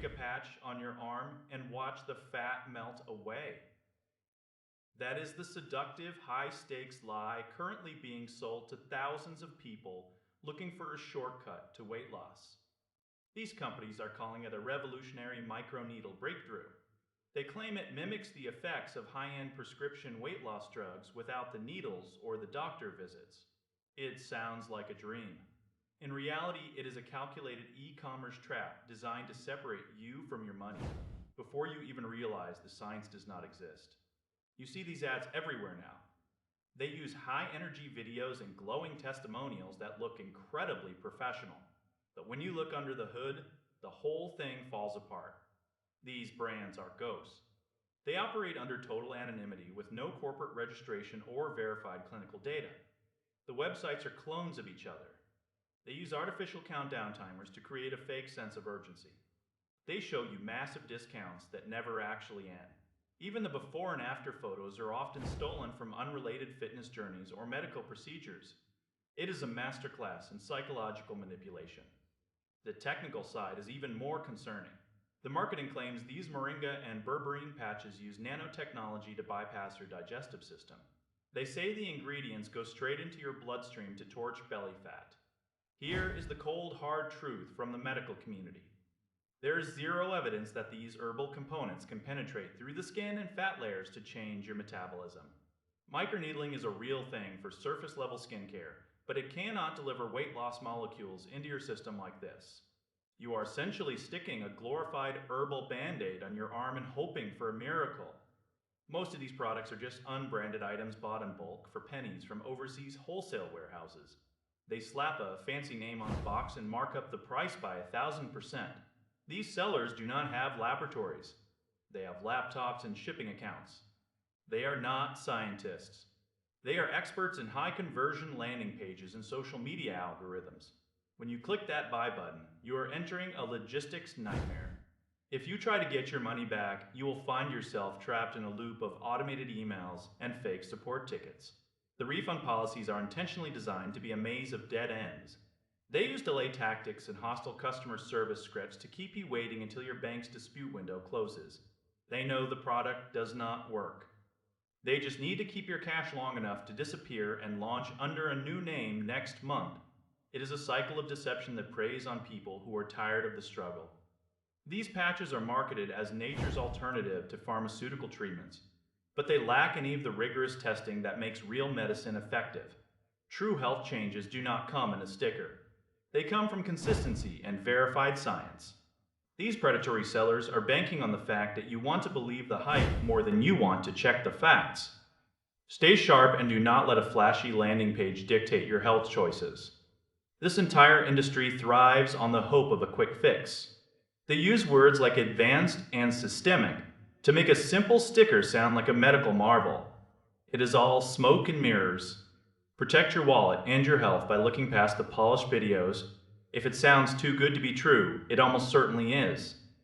a patch on your arm and watch the fat melt away. That is the seductive, high-stakes lie currently being sold to thousands of people looking for a shortcut to weight loss. These companies are calling it a revolutionary microneedle breakthrough. They claim it mimics the effects of high-end prescription weight loss drugs without the needles or the doctor visits. It sounds like a dream. In reality, it is a calculated e-commerce trap designed to separate you from your money before you even realize the science does not exist. You see these ads everywhere now. They use high-energy videos and glowing testimonials that look incredibly professional. But when you look under the hood, the whole thing falls apart. These brands are ghosts. They operate under total anonymity with no corporate registration or verified clinical data. The websites are clones of each other. They use artificial countdown timers to create a fake sense of urgency. They show you massive discounts that never actually end. Even the before and after photos are often stolen from unrelated fitness journeys or medical procedures. It is a masterclass in psychological manipulation. The technical side is even more concerning. The marketing claims these Moringa and Berberine patches use nanotechnology to bypass your digestive system. They say the ingredients go straight into your bloodstream to torch belly fat. Here is the cold, hard truth from the medical community. There is zero evidence that these herbal components can penetrate through the skin and fat layers to change your metabolism. Microneedling is a real thing for surface-level skincare, but it cannot deliver weight loss molecules into your system like this. You are essentially sticking a glorified herbal band-aid on your arm and hoping for a miracle. Most of these products are just unbranded items bought in bulk for pennies from overseas wholesale warehouses. They slap a fancy name on a box and mark up the price by 1,000%. These sellers do not have laboratories. They have laptops and shipping accounts. They are not scientists. They are experts in high-conversion landing pages and social media algorithms. When you click that buy button, you are entering a logistics nightmare. If you try to get your money back, you will find yourself trapped in a loop of automated emails and fake support tickets. The refund policies are intentionally designed to be a maze of dead ends. They use delay tactics and hostile customer service scripts to keep you waiting until your bank's dispute window closes. They know the product does not work. They just need to keep your cash long enough to disappear and launch under a new name next month. It is a cycle of deception that preys on people who are tired of the struggle. These patches are marketed as nature's alternative to pharmaceutical treatments, but they lack any of the rigorous testing that makes real medicine effective. True health changes do not come in a sticker. They come from consistency and verified science. These predatory sellers are banking on the fact that you want to believe the hype more than you want to check the facts. Stay sharp and do not let a flashy landing page dictate your health choices. This entire industry thrives on the hope of a quick fix. They use words like advanced and systemic to make a simple sticker sound like a medical marvel. It is all smoke and mirrors. Protect your wallet and your health by looking past the polished videos. If it sounds too good to be true, it almost certainly is.